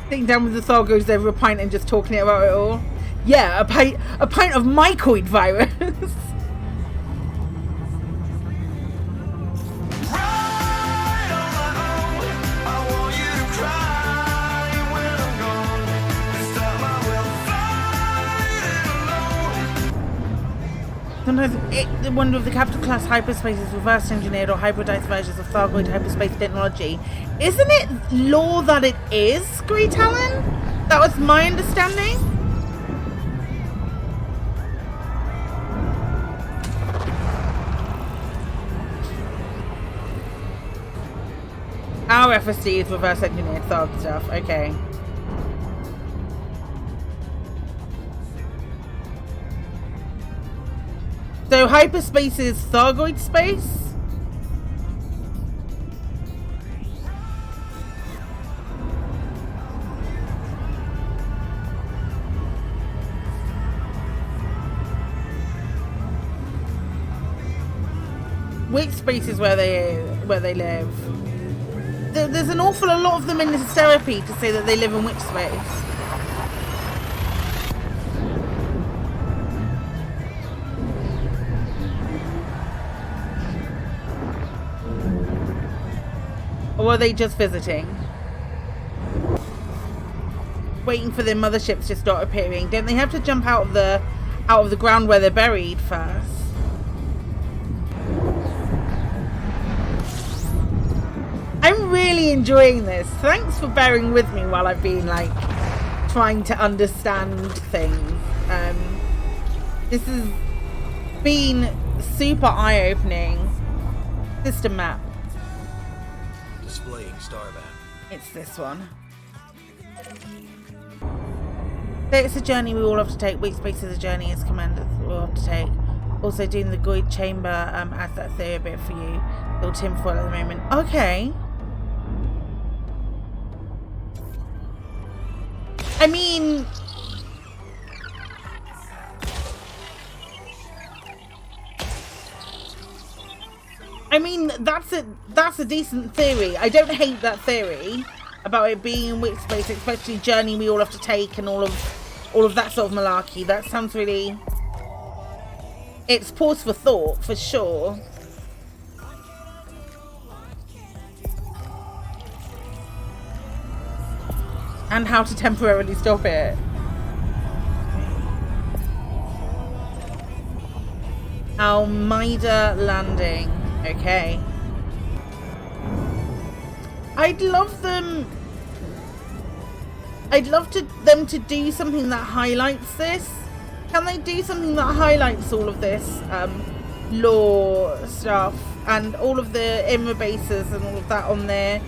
Sitting down with the Thargoids over a pint and just talking about it all. Yeah, a pint of mycoid virus. Sometimes I wonder if the capital class hyperspace is reverse engineered or hybridized versions of Thargoid hyperspace technology. Isn't it law that it is, Great Talon? That was my understanding. Our FSD is reverse engineered Tharg stuff. Okay. So hyperspace is Thargoid space? Which space is where they live? There's an awful lot of them in this therapy to say that they live in which space. Or are they just visiting? Waiting for their motherships to start appearing. Don't they have to jump out of the ground where they're buried first? I'm really enjoying this. Thanks for bearing with me while I've been like trying to understand things. This has been super eye-opening. System map. Displaying star map. It's this one. So it's a journey we all have to take. Which space of the journey is commanded we all have to take. Also doing the Goid chamber adds that theory a bit for you. Little tinfoil at the moment. Okay. I mean, that's a decent theory. I don't hate that theory about it being in which space, especially journey we all have to take and all of that sort of malarkey. That sounds really, it's pause for thought for sure. And how to temporarily stop it. Almeida landing. Okay. I'd love them to do something that highlights this. Can they do something that highlights all of this lore stuff and all of the INRA bases and all of that on their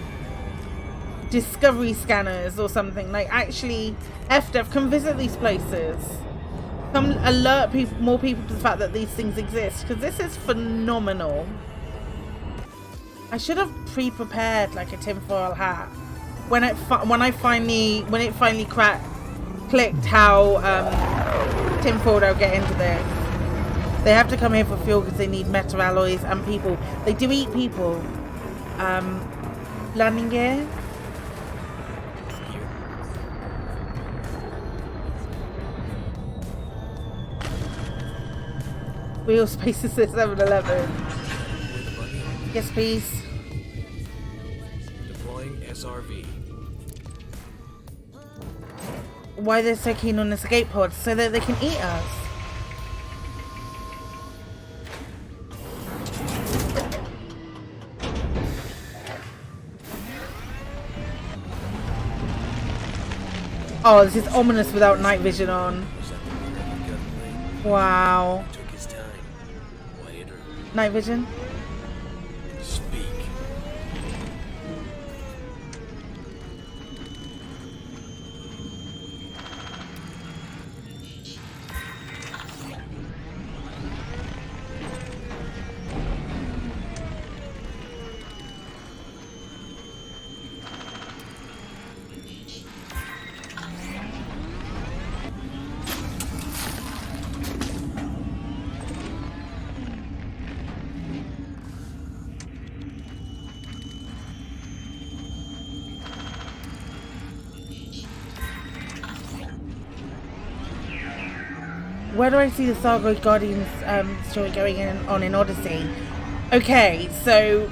discovery scanners or something? Like, actually, FDev, come visit these places. Come alert more people to the fact that these things exist, because this is phenomenal. I should have pre-prepared like a tinfoil hat when it finally clicked how tinfoil they'll get into this. They have to come here for fuel because they need metal alloys and people. They do eat people. Landing gear. Wheel spaces at 7-Eleven. Yes, please. Deploying SRV. Why they're so keen on escape pods? So that they can eat us. Oh, this is ominous without night vision on. Wow. Took his time. Later. Night vision? Speak. Where do I see the Thargoid Guardians story going on in Odyssey? Okay, so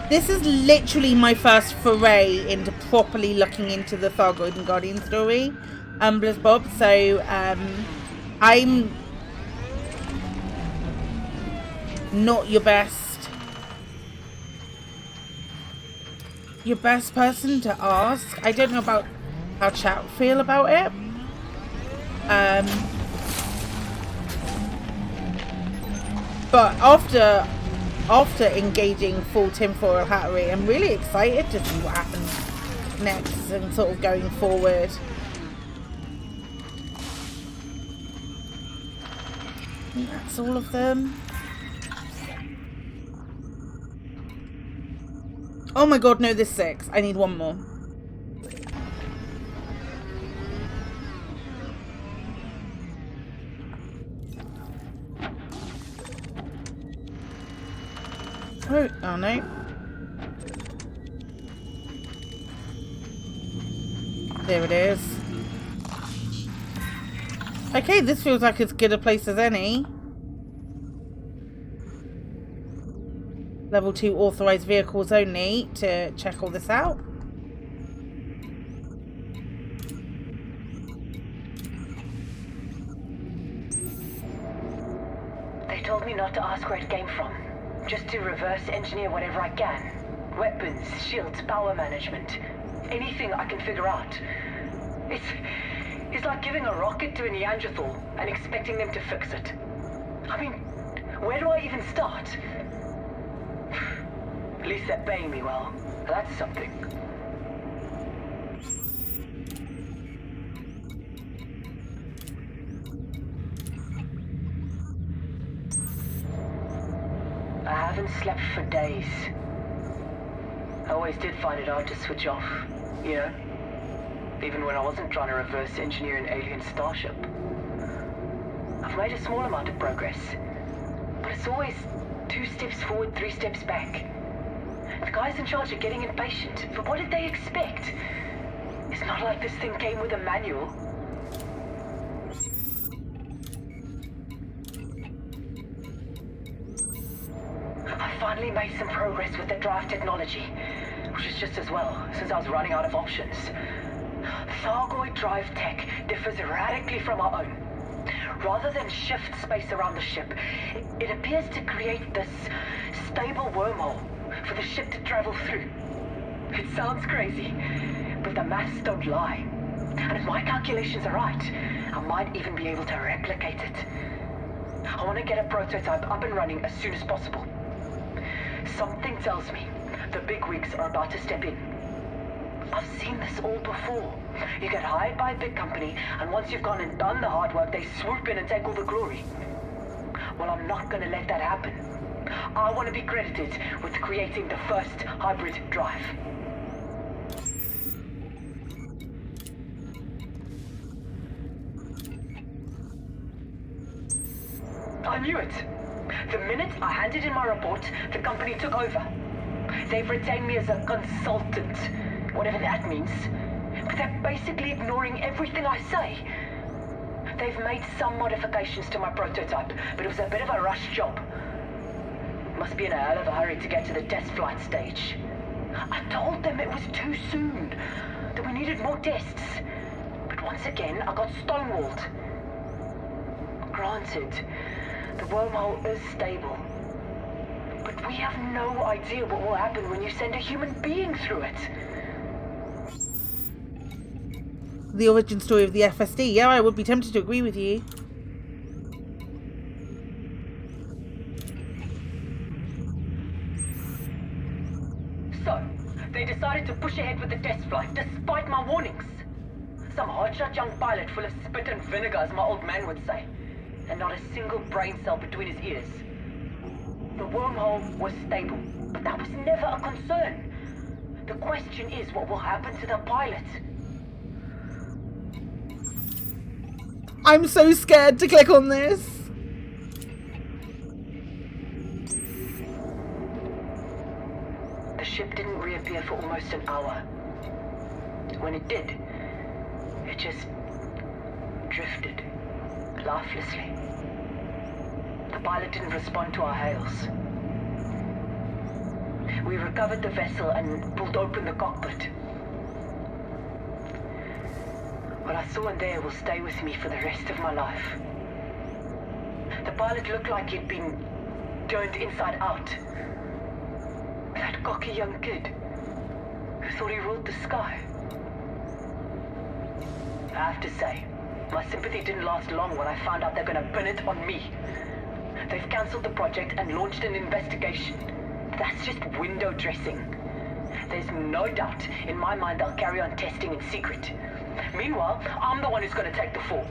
this is literally my first foray into properly looking into the Thargoid and Guardian story, Bliss Bob. So I'm not your best person to ask. I don't know about how chat feel about it. But after engaging full tinfoil hattery, I'm really excited to see what happens next and sort of going forward. I think that's all of them. Oh my god, no, there's 6. I need one more. Oh no. There it is. Okay, this feels like as good a place as any. Level 2 authorized vehicles only to check all this out. They told me not to ask where it came from. Just to reverse engineer whatever I can. Weapons, shields, power management. Anything I can figure out. It's like giving a rocket to a Neanderthal and expecting them to fix it. I mean, where do I even start? At least they're paying me well. That's something. I haven't slept for days. I always did find it hard to switch off, you know? Even when I wasn't trying to reverse engineer an alien starship. I've made a small amount of progress, but it's always 2 steps forward, 3 steps back. The guys in charge are getting impatient, but what did they expect? It's not like this thing came with a manual. I finally made some progress with the drive technology, which is just as well, since I was running out of options. Thargoid drive tech differs radically from our own. Rather than shift space around the ship, it appears to create this stable wormhole for the ship to travel through. It sounds crazy, but the maths don't lie. And if my calculations are right, I might even be able to replicate it. I want to get a prototype up and running as soon as possible. Something tells me the bigwigs are about to step in. I've seen this all before. You get hired by a big company, and once you've gone and done the hard work, they swoop in and take all the glory. Well, I'm not going to let that happen. I want to be credited with creating the first hybrid drive. I knew it. The minute I handed in my report, the company took over. They've retained me as a consultant, whatever that means. But they're basically ignoring everything I say. They've made some modifications to my prototype, but it was a bit of a rush job. Must be in a hell of a hurry to get to the test flight stage. I told them it was too soon, that we needed more tests. But once again, I got stonewalled. Granted, the wormhole is stable. But we have no idea what will happen when you send a human being through it. The origin story of the FSD. Yeah, I would be tempted to agree with you. So, they decided to push ahead with the test flight, despite my warnings. Some hotshot young pilot full of spit and vinegar, as my old man would say. And not a single brain cell between his ears. The wormhole was stable, but that was never a concern. The question is, what will happen to the pilot? I'm so scared to click on this. The ship didn't reappear for almost an hour. When it did, it just drifted. lifelessly. The pilot didn't respond to our hails. We recovered the vessel and pulled open the cockpit. What I saw in there will stay with me for the rest of my life. The pilot looked like he'd been turned inside out. That cocky young kid who thought he ruled the sky. I have to say, my sympathy didn't last long when I found out they're gonna pin it on me. They've cancelled the project and launched an investigation. That's just window dressing. There's no doubt in my mind they'll carry on testing in secret. Meanwhile, I'm the one who's gonna take the fall.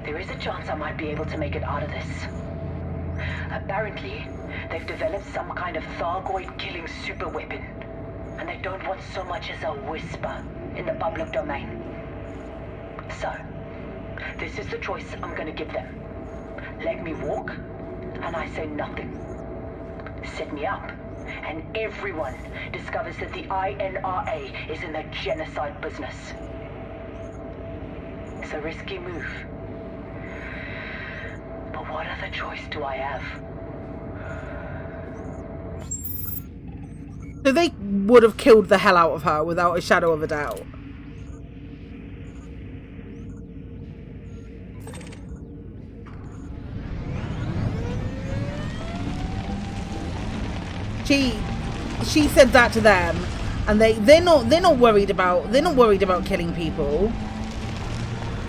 There is a chance I might be able to make it out of this. Apparently, they've developed some kind of Thargoid killing super weapon, and they don't want so much as a whisper in the public domain. So, this is the choice I'm gonna give them. Let me walk, and I say nothing. Set me up, and everyone discovers that the INRA is in the genocide business. It's a risky move. But what other choice do I have? So they would have killed the hell out of her without a shadow of a doubt. She said that to them, and they're not worried about killing people.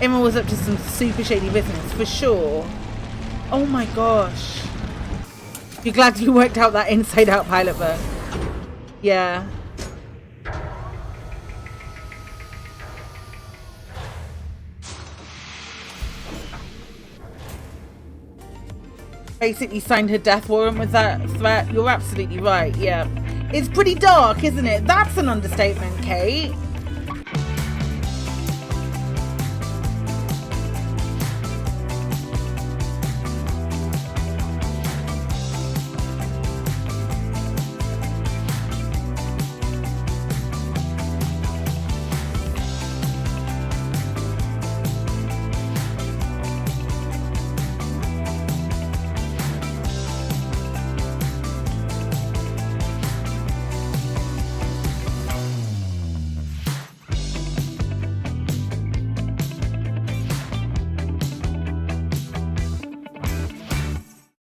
Emma was up to some super shady business for sure. Oh my gosh. You're glad you worked out that inside out pilot book. Yeah. Basically signed her death warrant with that threat. You're absolutely right, yeah. It's pretty dark, isn't it? That's an understatement, Kate.